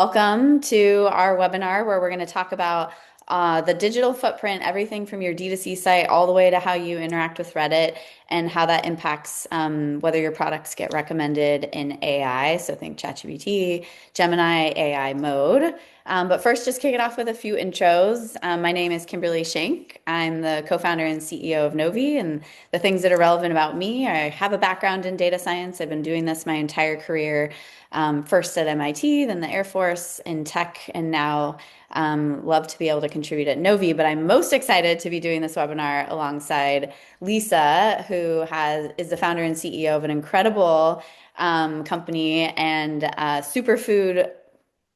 Welcome to our webinar where we're going to talk about the digital footprint, everything from your D2C site all the way to how you interact with Reddit and how that impacts whether your products get recommended in AI. So think ChatGPT, Gemini, AI mode. But first, just kick it off with a few intros. My name is Kimberly Shenk. I'm the co-founder and CEO of Novi, and the things that are relevant about me, I have a background in data science. I've been doing this my entire career, first at MIT, then the Air Force in tech, and now love to be able to contribute at Novi. But I'm most excited to be doing this webinar alongside Lisa, who is the founder and CEO of an incredible company and superfood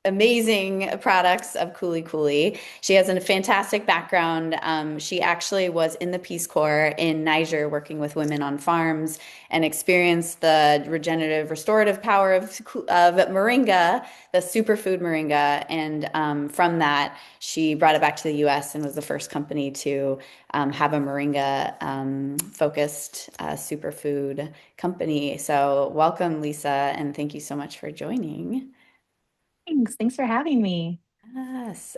amazing products of Kuli Kuli. She has a fantastic background. She actually was in the Peace Corps in Niger working with women on farms and experienced the regenerative, restorative power of moringa, the superfood moringa. And from that, she brought it back to the US and was the first company to have a moringa focused superfood company. So welcome, Lisa, and thank you so much for joining. Thanks for having me. Yes.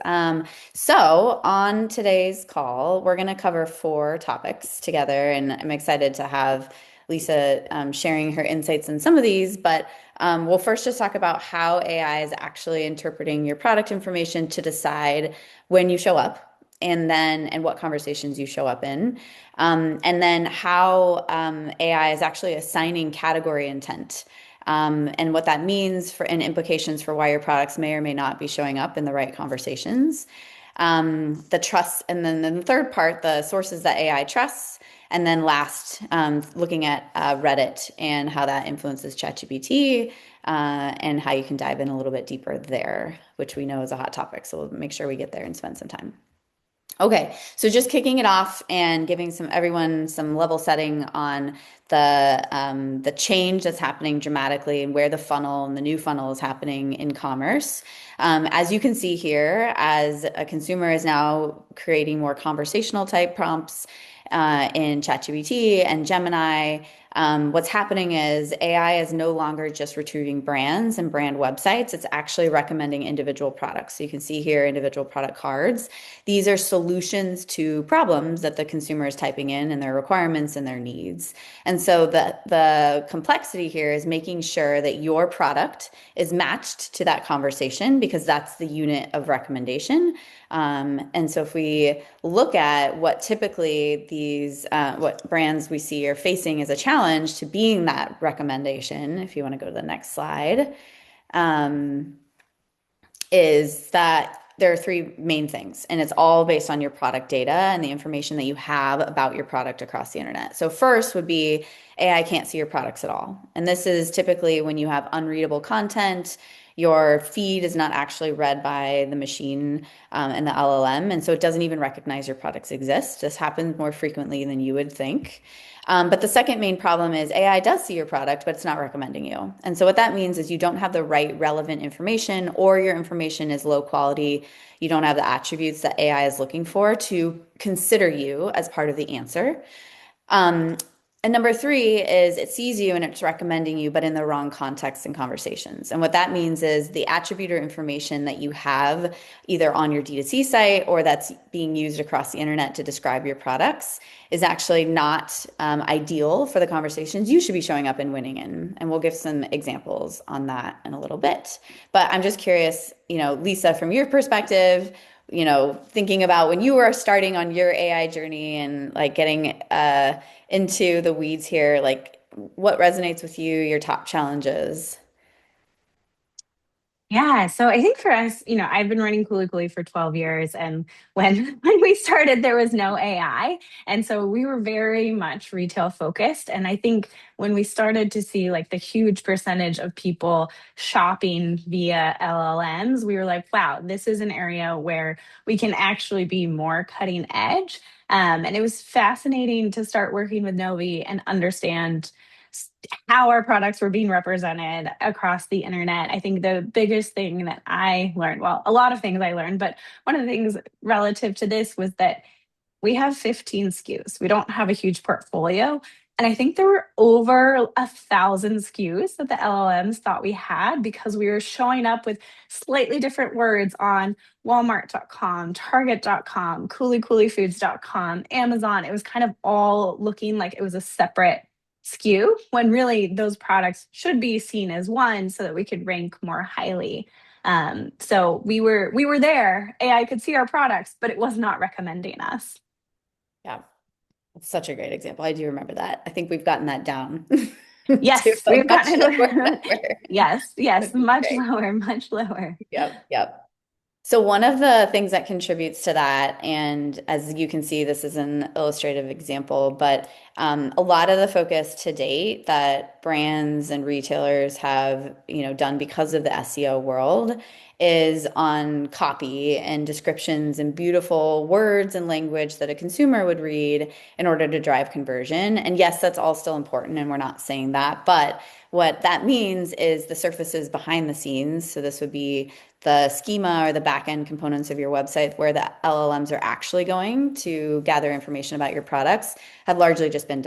So on today's call, we're going to cover four topics together, and I'm excited to have Lisa sharing her insights in some of these. But we'll first just talk about how AI is actually interpreting your product information to decide when you show up, and what conversations you show up in, and then how AI is actually assigning category intent and what that means for and implications for why your products may or may not be showing up in the right conversations. The trust, and then the third part, the sources that AI trusts. And then last, looking at Reddit and how that influences ChatGPT and how you can dive in a little bit deeper there, which we know is a hot topic. So we'll make sure we get there and spend some time. Okay, so just kicking it off and giving everyone some level setting on the change that's happening dramatically and where the funnel and the new funnel is happening in commerce. As you can see here, as a consumer is now creating more conversational type prompts in ChatGPT and Gemini. What's happening is AI is no longer just retrieving brands and brand websites. It's actually recommending individual products. So you can see here individual product cards. These are solutions to problems that the consumer is typing in and their requirements and their needs. And so the complexity here is making sure that your product is matched to that conversation because that's the unit of recommendation. And so if we look at what typically what brands we see are facing as a challenge to being that recommendation, if you want to go to the next slide, um, is that there are three main things, and it's all based on your product data and the information that you have about your product across the internet. So first would be AI can't see your products at all. And this is typically when you have unreadable content, your feed is not actually read by the machine and the LLM, and so it doesn't even recognize your products exist. This happens more frequently than you would think. But the second main problem is AI does see your product, but it's not recommending you. And so what that means is you don't have the right relevant information, or your information is low quality. You don't have the attributes that AI is looking for to consider you as part of the answer. Um, and number three is it sees you and it's recommending you, but in the wrong context and conversations. And what that means is the attribute or information that you have either on your D2C site or that's being used across the internet to describe your products is actually not ideal for the conversations you should be showing up and winning in. And we'll give some examples on that in a little bit. But I'm just curious, Lisa, from your perspective, thinking about when you were starting on your AI journey and like getting into the weeds here, like what resonates with you, your top challenges? Yeah, so I think for us, I've been running Kuli Kuli for 12 years, and when when we started, there was no AI, and so we were very much retail focused. And I think when we started to see like the huge percentage of people shopping via LLMs, we were like, wow, this is an area where we can actually be more cutting edge. And it was fascinating to start working with Novi and understand how our products were being represented across the internet. I think the biggest thing that I learned, well, a lot of things I learned, but one of the things relative to this was that we have 15 SKUs. We don't have a huge portfolio. And I think there were over 1,000 SKUs that the LLMs thought we had because we were showing up with slightly different words on Walmart.com, Target.com, KuliKuliFoods.com, Amazon. It was kind of all looking like it was a separate SKU when really those products should be seen as one so that we could rank more highly. So we were there. AI could see our products, but it was not recommending us. Yeah, that's such a great example. I do remember that. I think we've gotten that down to Yes, a we've much gotten lower it. number, Yes, yes, which is much great. lower, much lower. Yep, yep. So one of the things that contributes to that, and as you can see, this is an illustrative example, but a lot of the focus to date that brands and retailers have, done because of the SEO world is on copy and descriptions and beautiful words and language that a consumer would read in order to drive conversion. And yes, that's all still important, and we're not saying that, but what that means is the surfaces behind the scenes. So this would be the schema or the back-end components of your website where the LLMs are actually going to gather information about your products have largely just been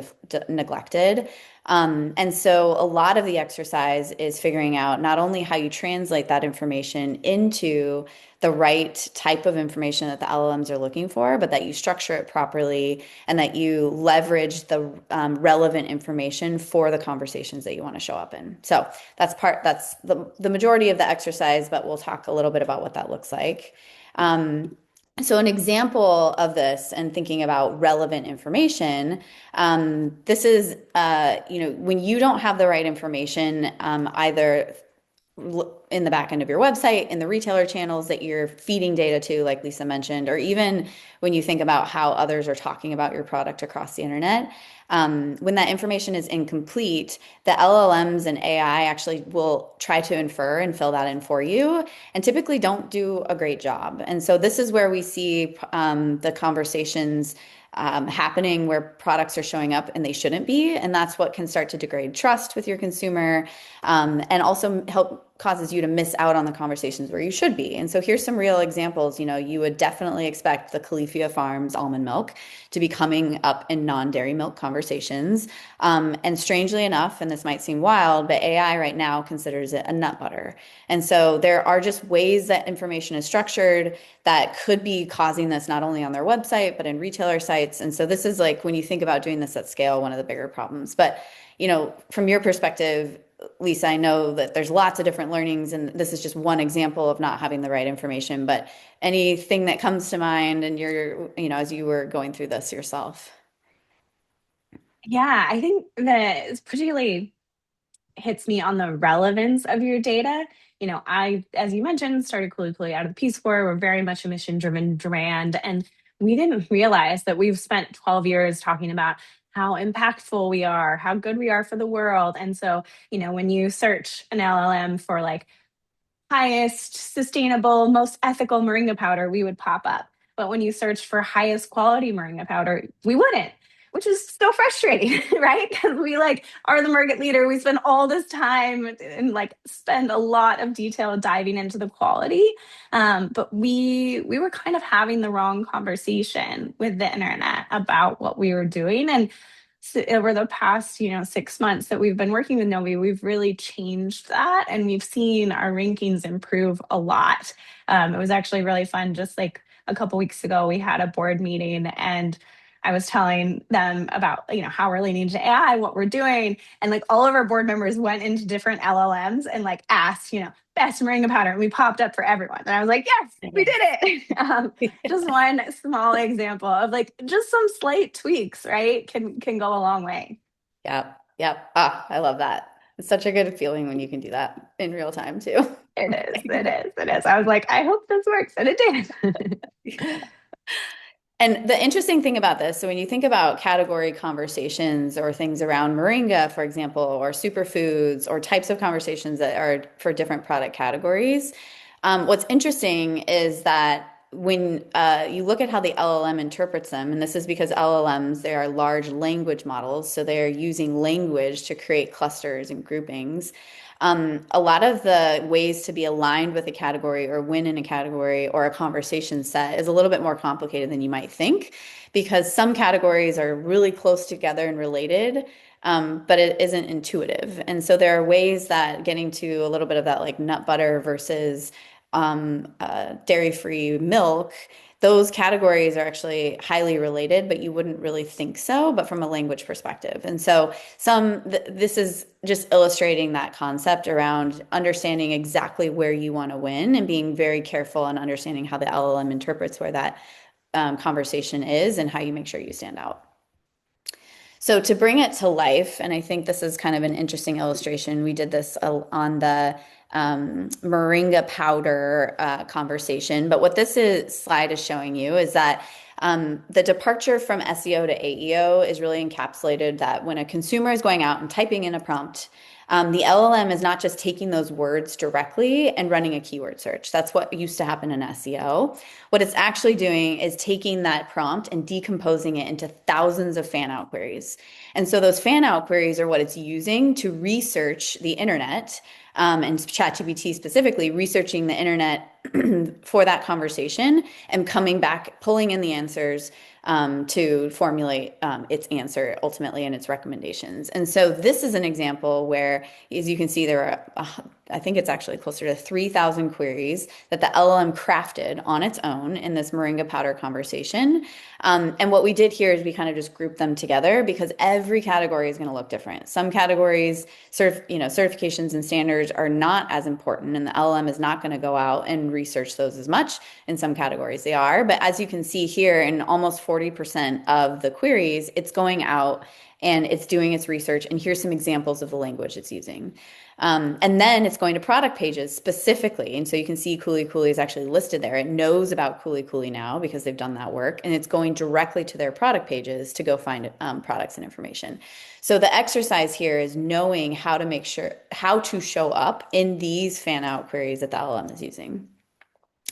neglected. And so a lot of the exercise is figuring out not only how you translate that information into the right type of information that the LLMs are looking for, but that you structure it properly and that you leverage the relevant information for the conversations that you want to show up in. So that's the majority of the exercise, but we'll talk a little bit about what that looks like. So an example of this and thinking about relevant information, this is, when you don't have the right information, either in the back end of your website, in the retailer channels that you're feeding data to, like Lisa mentioned, or even when you think about how others are talking about your product across the internet, when that information is incomplete, the LLMs and AI actually will try to infer and fill that in for you, and typically don't do a great job. And so this is where we see the conversations happening where products are showing up and they shouldn't be. And that's what can start to degrade trust with your consumer, and also help causes you to miss out on the conversations where you should be. And so here's some real examples. You would definitely expect the Califia Farms almond milk to be coming up in non-dairy milk conversations. And strangely enough, and this might seem wild, but AI right now considers it a nut butter. And so there are just ways that information is structured that could be causing this not only on their website, but in retailer sites. And so this is like, when you think about doing this at scale, one of the bigger problems. But, from your perspective, Lisa, I know that there's lots of different learnings, and this is just one example of not having the right information, but anything that comes to mind and as you were going through this yourself. Yeah, I think that it's particularly hits me on the relevance of your data. I, as you mentioned, started Kuli Kuli out of the Peace Corps. We're very much a mission-driven brand, and we didn't realize that we've spent 12 years talking about how impactful we are, how good we are for the world. And so, when you search an LLM for like highest sustainable, most ethical moringa powder, we would pop up. But when you search for highest quality moringa powder, we wouldn't, which is so frustrating, right? Because we like are the market leader. We spend all this time and like spend a lot of detail diving into the quality. But we were kind of having the wrong conversation with the internet about what we were doing. And so over the past 6 months that we've been working with Novi, we've really changed that, and we've seen our rankings improve a lot. It was actually really fun. Just like a couple weeks ago, we had a board meeting, and I was telling them about how we're leaning into AI, what we're doing, and like all of our board members went into different LLMs and like asked best moringa powder, and we popped up for everyone. And I was like, yes, we did it. Just one small example of like just some slight tweaks, right? Can go a long way. Yep. Yep. Ah, I love that. It's such a good feeling when you can do that in real time too. It is, it is, it is. I was like, I hope this works. And it did. And the interesting thing about this, so when you think about category conversations or things around moringa, for example, or superfoods or types of conversations that are for different product categories, what's interesting is that when you look at how the LLM interprets them, and this is because LLMs, they are large language models, so they're using language to create clusters and groupings. A lot of the ways to be aligned with a category or win in a category or a conversation set is a little bit more complicated than you might think because some categories are really close together and related, but it isn't intuitive. And so there are ways that getting to a little bit of that like nut butter versus dairy-free milk, those categories are actually highly related, but you wouldn't really think so, but from a language perspective. And so this is just illustrating that concept around understanding exactly where you want to win and being very careful and understanding how the LLM interprets where that conversation is and how you make sure you stand out. So to bring it to life, and I think this is kind of an interesting illustration, we did this on the moringa powder conversation. But what slide is showing you is that the departure from SEO to AEO is really encapsulated that when a consumer is going out and typing in a prompt, the LLM is not just taking those words directly and running a keyword search. That's what used to happen in SEO. What it's actually doing is taking that prompt and decomposing it into thousands of fan out queries. And so those fan out queries are what it's using to research the internet, and ChatGPT specifically researching the internet for that conversation and coming back, pulling in the answers to formulate its answer ultimately and its recommendations. And so this is an example where, as you can see, there are, I think it's actually closer to 3,000 queries that the LLM crafted on its own in this moringa powder conversation. And what we did here is we kind of just grouped them together because every category is going to look different. Some categories, certifications and standards are not as important, and the LLM is not going to go out and research those as much. In some categories, they are. But as you can see here, in almost 40% of the queries, it's going out and it's doing its research. And here's some examples of the language it's using. And then it's going to product pages specifically. And so you can see Kuli Kuli is actually listed there. It knows about Kuli Kuli now because they've done that work. And it's going directly to their product pages to go find products and information. So the exercise here is knowing how to make sure, how to show up in these fan out queries that the LLM is using.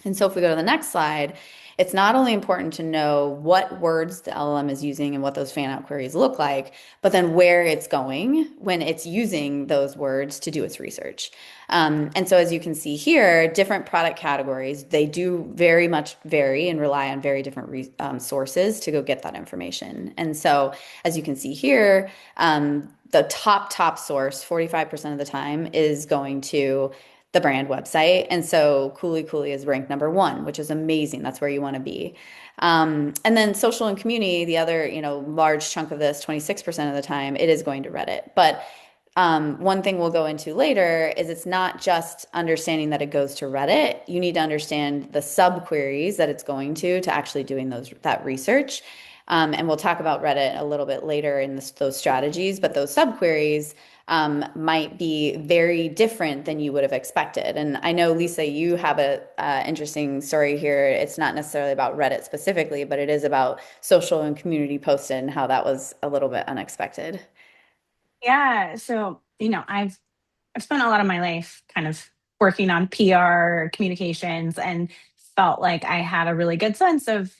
And so if we go to the next slide, it's not only important to know what words the LLM is using and what those fan out queries look like, but then where it's going when it's using those words to do its research. And so as you can see here, different product categories, they do very much vary and rely on very different sources to go get that information. And so as you can see here, the top source, 45% of the time, is going to the brand website. And so Kuli Kuli is ranked number one, which is amazing. That's where you want to be. And then social and community, the other, large chunk of this, 26% of the time, it is going to Reddit. But one thing we'll go into later is it's not just understanding that it goes to Reddit. You need to understand the subqueries that it's going to actually doing that research. And we'll talk about Reddit a little bit later in those strategies, but those subqueries might be very different than you would have expected. And I know, Lisa, you have a interesting story here. It's not necessarily about Reddit specifically, but it is about social and community posted and how that was a little bit unexpected. Yeah. So, I've spent a lot of my life kind of working on PR communications and felt like I had a really good sense of,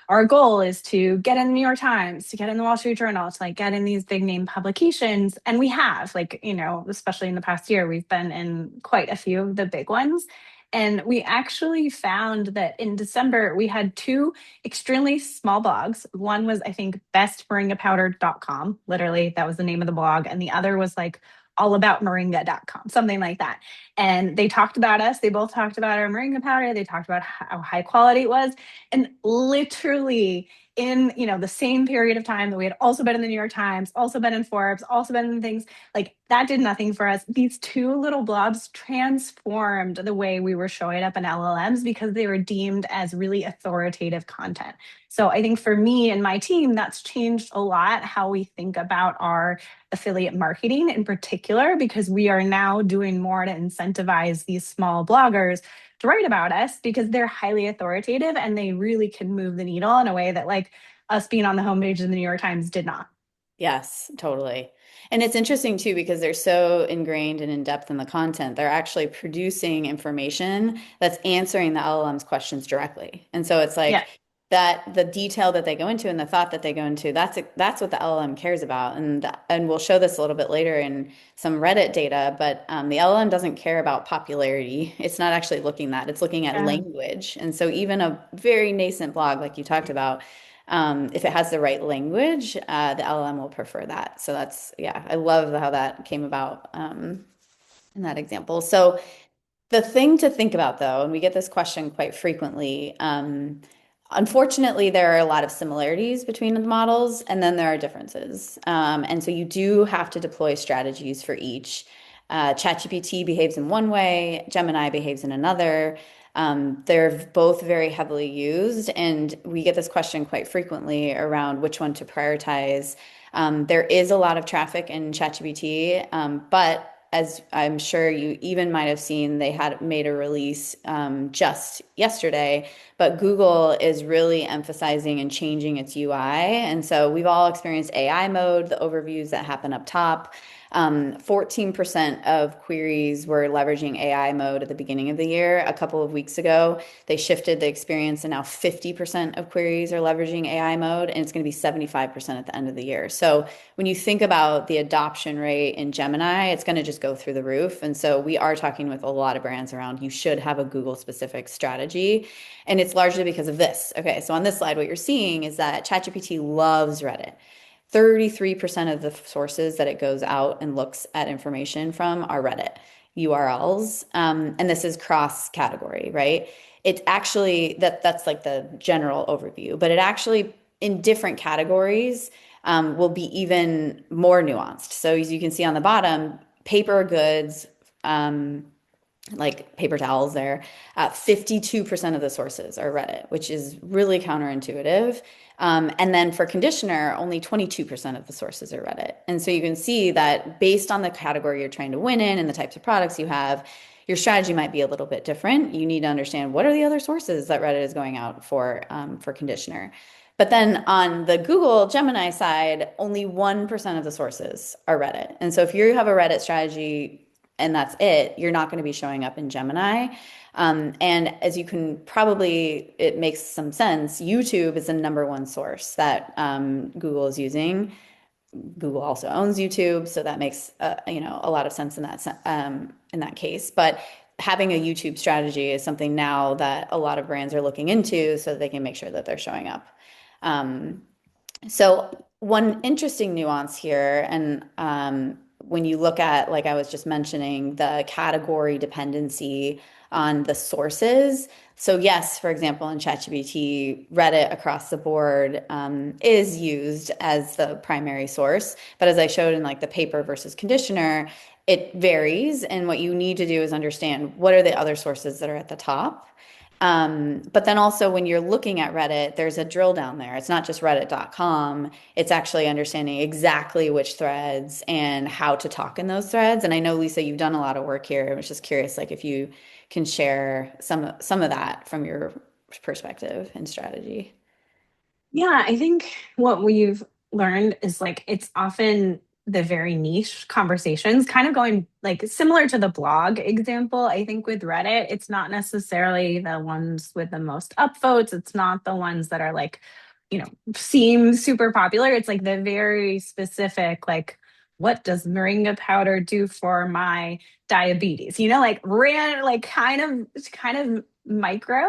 our goal is to get in the New York Times, to get in the Wall Street Journal, to like get in these big name publications. And we have, like, especially in the past year, we've been in quite a few of the big ones. And we actually found that in December, we had two extremely small blogs. One was, I think, bestmoringapowder.com. Literally, that was the name of the blog. And the other was like allaboutmoringa.com, something like that. And they talked about us. They both talked about our moringa powder. They talked about how high quality it was. And literally in, the same period of time that we had also been in the New York Times, also been in Forbes, also been in things like that, did nothing for us. These two little blogs transformed the way we were showing up in LLMs because they were deemed as really authoritative content. So I think for me and my team, that's changed a lot how we think about our affiliate marketing in particular, because we are now doing more to incentivize these small bloggers to write about us because they're highly authoritative and they really can move the needle in a way that like us being on the homepage of the New York Times did not. Yes, totally. And it's interesting too because they're so ingrained and in depth in the content. They're actually producing information that's answering the LLM's questions directly. And so it's like Yeah. that the detail that they go into and the thought that they go into, that's what the LLM cares about. And we'll show this a little bit later in some Reddit data, but the LLM doesn't care about popularity. It's not actually looking that. It's looking at Yeah. language. And so even a very nascent blog, like you talked about, if it has the right language, the LLM will prefer that. So that's, yeah, I love how that came about in that example. So the thing to think about, though, and we get this question quite frequently, unfortunately, there are a lot of similarities between the models, and then there are differences. And so you do have to deploy strategies for each. ChatGPT behaves in one way, Gemini behaves in another. They're both very heavily used, and we get this question quite frequently around which one to prioritize. There is a lot of traffic in ChatGPT, but as I'm sure you even might have seen, they had made a release just yesterday, but Google is really emphasizing and changing its UI. And so we've all experienced AI mode, the overviews that happen up top. 14% of queries were leveraging AI mode at the beginning of the year. A couple of weeks ago, they shifted the experience, and now 50% of queries are leveraging AI mode, and it's going to be 75% at the end of the year. So when you think about the adoption rate in Gemini, it's going to just go through the roof. And so we are talking with a lot of brands around you should have a Google specific strategy. And it's largely because of this. Okay, so on this slide, what you're seeing is that ChatGPT loves Reddit. 33% of the sources that it goes out and looks at information from are Reddit URLs. And this is cross category, right? It actually, that's like the general overview, but it actually, in different categories, will be even more nuanced. So as you can see on the bottom, paper goods, like paper towels there, 52% of the sources are Reddit, which is really counterintuitive. And then for conditioner, only 22% of the sources are Reddit. And so you can see that based on the category you're trying to win in and the types of products you have, your strategy might be a little bit different. You need to understand what are the other sources that Reddit is going out for conditioner. But then on the Google Gemini side, only 1% of the sources are Reddit. And so if you have a Reddit strategy and that's it, you're not going to be showing up in Gemini. And as you can probably, it makes some sense. YouTube is the number one source that Google is using. Google also owns YouTube, so that makes a lot of sense in that case. But having a YouTube strategy is something now that a lot of brands are looking into, so they can make sure that they're showing up. Um, so one interesting nuance here, and when you look at, like I was just mentioning, the category dependency on the sources. So yes, for example, in ChatGPT, Reddit across the board is used as the primary source. But as I showed in like the paper versus conditioner, it varies. And what you need to do is understand what are the other sources that are at the top. But then also when you're looking at Reddit, there's a drill down there. It's not just reddit.com. It's actually understanding exactly which threads and how to talk in those threads. And I know, Lisa, you've done a lot of work here. I was just curious, like if you can share some of that from your perspective and strategy. Yeah, I think what we've learned is like it's often the very niche conversations, kind of going like similar to the blog example. I think with Reddit, it's not necessarily the ones with the most upvotes. It's not the ones that are like, seem super popular. It's like the very specific, like, what does moringa powder do for my diabetes? Like like kind of micro.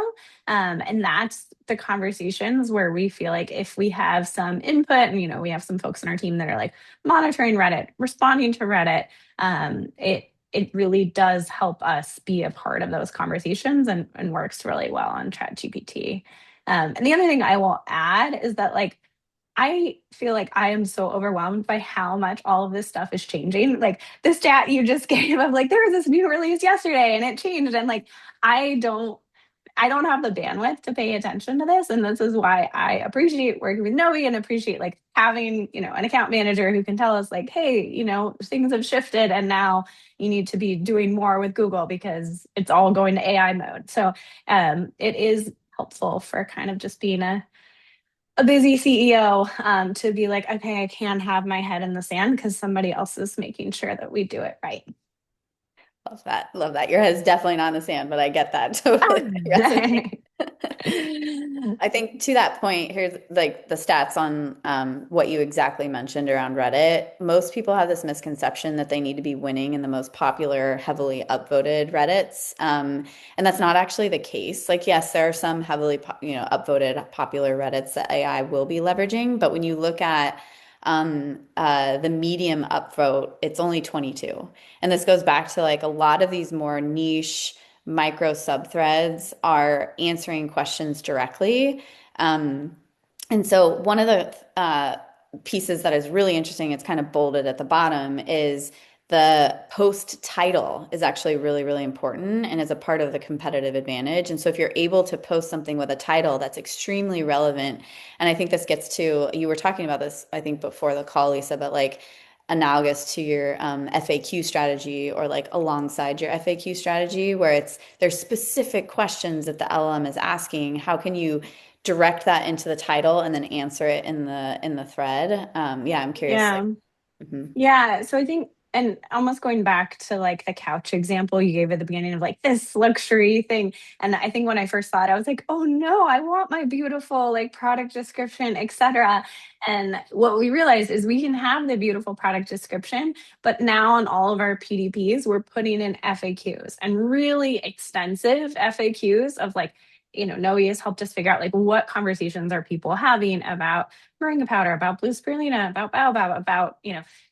And that's the conversations where we feel like if we have some input and, we have some folks in our team that are like monitoring Reddit, responding to Reddit, it really does help us be a part of those conversations and works really well on ChatGPT. And the other thing I will add is that like I feel like I am so overwhelmed by how much all of this stuff is changing. Like the stat you just gave of like there was this new release yesterday and it changed and like I don't I don't have the bandwidth to pay attention to this. And this is why I appreciate working with Novi and appreciate like having, an account manager who can tell us like, hey, things have shifted and now you need to be doing more with Google because it's all going to AI mode. So it is helpful for kind of just being a busy CEO to be like, okay, I can have my head in the sand because somebody else is making sure that we do it right. Love that. Love that. Your head's definitely not in the sand, but I get that totally. Ah, It resonates. I think to that point, here's like the stats on what you exactly mentioned around Reddit. Most people have this misconception that they need to be winning in the most popular, heavily upvoted Reddits, and that's not actually the case. Like, yes, there are some heavily, upvoted popular Reddits that AI will be leveraging, but when you look at the medium upvote, it's only 22, and this goes back to like a lot of these more niche micro subthreads are answering questions directly. Um, and so one of the pieces that is really interesting, it's kind of bolded at the bottom, is the post title is actually really, really important and is a part of the competitive advantage. And so if you're able to post something with a title that's extremely relevant, and I think this gets to, you were talking about this, I think before the call, Lisa, but like analogous to your FAQ strategy or like alongside your FAQ strategy where there's specific questions that the LLM is asking. How can you direct that into the title and then answer it in the thread? Yeah, I'm curious. Like, Yeah. mhm. Yeah, so I think, and almost going back to like the couch example you gave at the beginning of like this luxury thing. And I think when I first saw it, I was like, oh no, I want my beautiful like product description, etc. And what we realized is we can have the beautiful product description, but now on all of our PDPs, we're putting in FAQs and really extensive FAQs of like, Noe has helped us figure out like what conversations are people having about moringa powder, about blue spirulina, about baobab, about,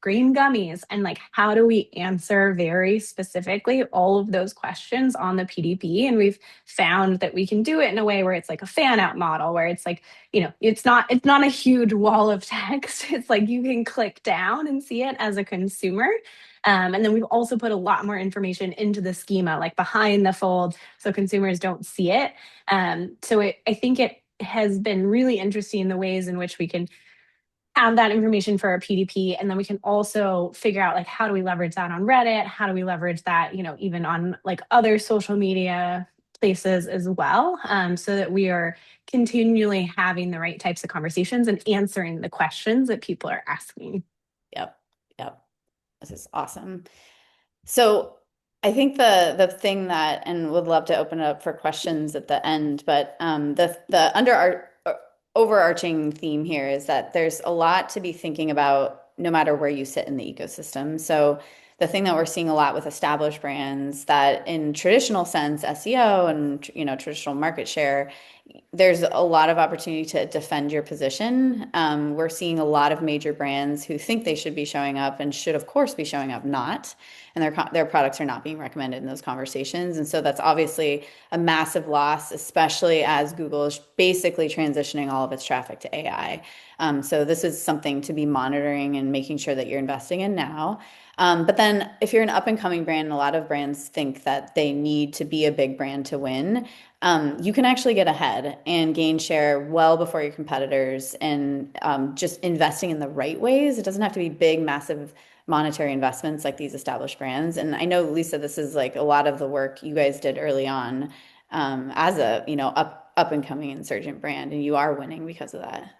green gummies, and like how do we answer very specifically all of those questions on the PDP. And we've found that we can do it in a way where it's like a fan out model where it's like, it's not a huge wall of text. It's like you can click down and see it as a consumer. And then we've also put a lot more information into the schema, like behind the fold, so consumers don't see it. I think it has been really interesting the ways in which we can have that information for our PDP. And then we can also figure out like how do we leverage that on Reddit? How do we leverage that, even on like other social media places as well, so that we are continually having the right types of conversations and answering the questions that people are asking. Yep, yep. This is awesome. So I think the thing that, and would love to open it up for questions at the end, but the overarching theme here is that there's a lot to be thinking about no matter where you sit in the ecosystem. So the thing that we're seeing a lot with established brands that in traditional sense, SEO and traditional market share, there's a lot of opportunity to defend your position. We're seeing a lot of major brands who think they should be showing up and should, of course, be showing up, not, and their products are not being recommended in those conversations. And so that's obviously a massive loss, especially as Google is basically transitioning all of its traffic to AI. So this is something to be monitoring and making sure that you're investing in now. But then if you're an up and coming brand, and a lot of brands think that they need to be a big brand to win, you can actually get ahead and gain share well before your competitors and just investing in the right ways. It doesn't have to be big, massive monetary investments like these established brands. And I know, Lisa, this is like a lot of the work you guys did early on as a, up and coming insurgent brand, and you are winning because of that.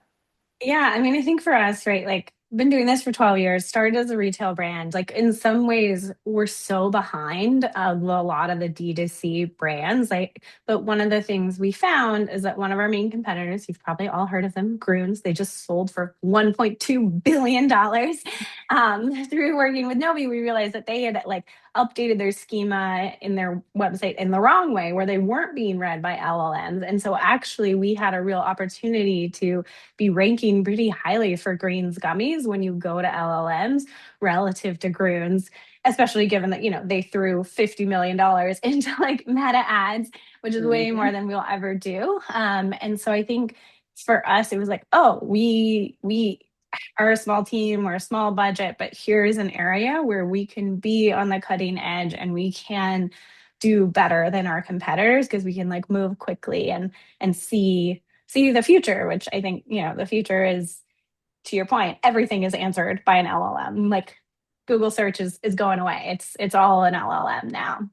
Yeah, I mean, I think for us, right, like been doing this for 12 years, started as a retail brand. Like in some ways, we're so behind a lot of the D2C brands. Like, but one of the things we found is that one of our main competitors, you've probably all heard of them, Groons, they just sold for $1.2 billion. Through working with Novi, we realized that they had like updated their schema in their website in the wrong way, where they weren't being read by LLMs. And so actually we had a real opportunity to be ranking pretty highly for Greens gummies when you go to LLMs relative to Groons, especially given that, they threw $50 million into like meta ads, which is way more Mhm. than we'll ever do. And so I think for us, it was like, oh, we are a small team or a small budget, but here's an area where we can be on the cutting edge and we can do better than our competitors because we can like move quickly and see the future, which I think, the future is, to your point, everything is answered by an LLM. Like Google search is going away. It's all an LLM now.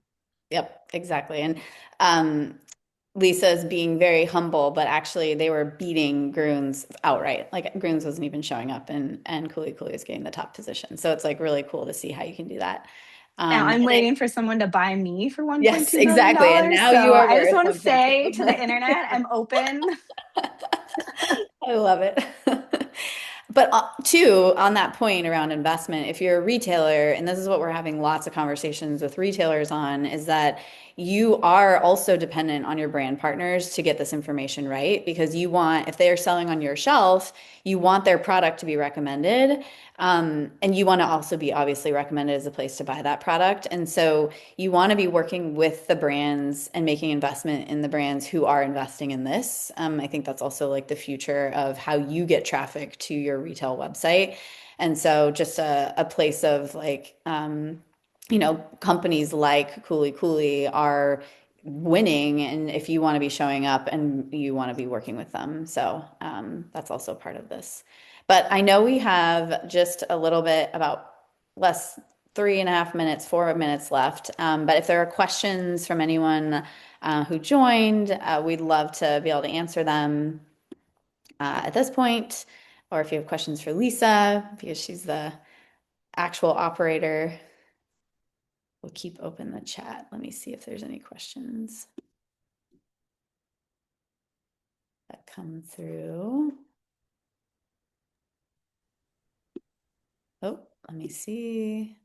Yep, exactly. And Lisa is being very humble, but actually they were beating Groons outright. Like Groons wasn't even showing up, and Kuli Kuli is getting the top position. So it's like really cool to see how you can do that. Now And I'm waiting for someone to buy me for yes, $1.2 billion. exactly. And dollars. now So you are I just worth want to say 1.2 to the internet, I'm open. I love it. But too, on that point around investment, if you're a retailer, and this is what we're having lots of conversations with retailers on, is that you are also dependent on your brand partners to get this information right because you want, if they are selling on your shelf, you want their product to be recommended. And you want to also be obviously recommended as a place to buy that product. And so you want to be working with the brands and making investment in the brands who are investing in this. I think that's also like the future of how you get traffic to your retail website. And so just a place of like, companies like Kuli Kuli are winning. And if you want to be showing up and you want to be working with them. So that's also part of this. But I know we have just a little bit about less 3.5 minutes, 4 minutes left. But if there are questions from anyone who joined, we'd love to be able to answer them at this point. Or if you have questions for Lisa, because she's the actual operator, we'll keep open the chat. Let me see if there's any questions that come through. Oh, let me see.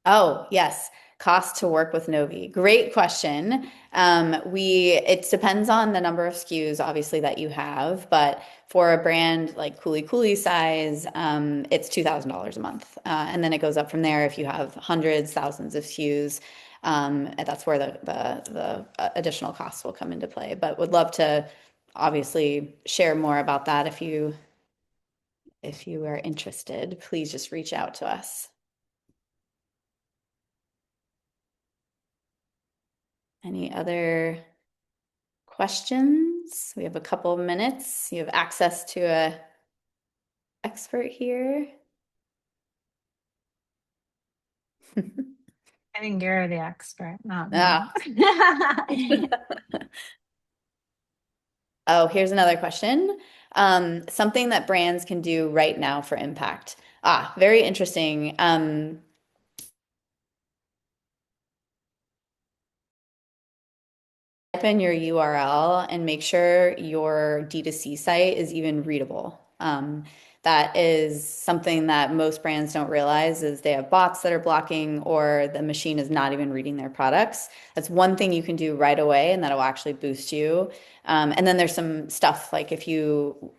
Oh, yes. Cost to work with Novi. Great question. It depends on the number of SKUs, obviously, that you have, but for a brand like Kuli Kuli size, it's $2,000 a month. And then it goes up from there if you have hundreds, thousands of SKUs. And that's where the additional costs will come into play. But would love to obviously share more about that if you are interested. Please just reach out to us. Any other questions? We have a couple of minutes. You have access to a expert here. I think you're the expert, not me. Ah. Oh, here's another question. Something that brands can do right now for impact. Ah, very interesting. Type in your URL and make sure your D2C site is even readable. That is something that most brands don't realize is they have bots that are blocking or the machine is not even reading their products. That's one thing you can do right away and that'll actually boost you. And then there's some stuff like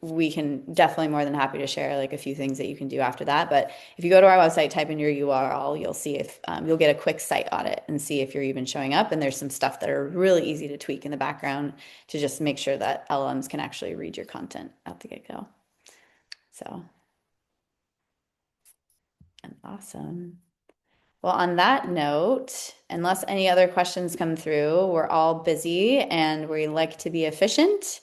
we can definitely more than happy to share like a few things that you can do after that. But if you go to our website, type in your URL, you'll see if you'll get a quick site audit and see if you're even showing up. And there's some stuff that are really easy to tweak in the background to just make sure that LLMs can actually read your content out the get-go. So, awesome. Well, on that note, unless any other questions come through, we're all busy and we like to be efficient.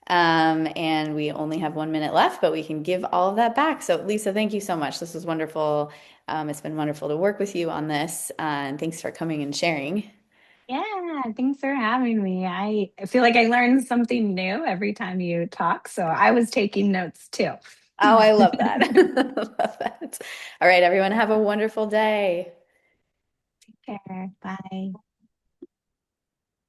And we only have 1 minute left, but we can give all of that back. So, Lisa, thank you so much. This was wonderful. It's been wonderful to work with you on this. And thanks for coming and sharing. Yeah, thanks for having me. I feel like I learned something new every time you talk. So I was taking notes too. Oh, I love that. Love that. All right, everyone, have a wonderful day. Take care. Bye.